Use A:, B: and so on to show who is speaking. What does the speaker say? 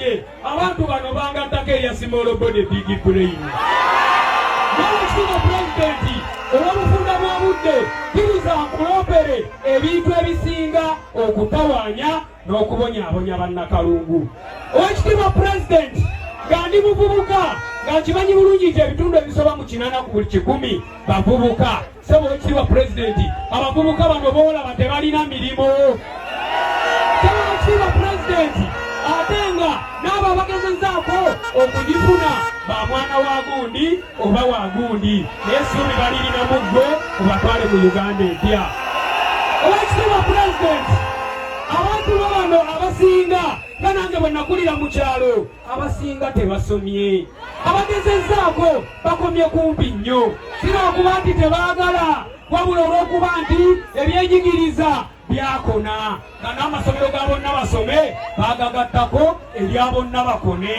A: bw'omanyi abantu bano bangattako eryasimolobode big brain. N'ekitiibwa pulezidenti olw'obufunda bw'obudde kkiriza nkulopere ebintu ebisinga okutawaanya n'okubonyaabonya bannakalungu. Owekitiibwa pulezidenti nga ndi muvubuka nga nkimanyi bulungi nti ebitundu ebisoba mu 80 ku buli 100 bavubuka. Sebo owekitiibwa pulezidenti abavubuka bano boolaba tebalina mirimu. Sebo owekitiibwa pulezidenti ate nga n'abo abagezezaako okugifuna ba mwana wa gundi oba wa gundi naye essuubi balirina mu ggwe obatwale mu Uganda empya. Owekitiibwa pulezidenti abantu bano abasinga nga nange bwe nakulira mu kyalo abasinga tebasomye. Abagezezaako bakomye kumpi nnyo, si lw'okuba nti tebaagala wabula olw'okuba nti ebyenjigiriza byakona nga n'amasomero ga bonna basome baagagattako erya bonna bakone.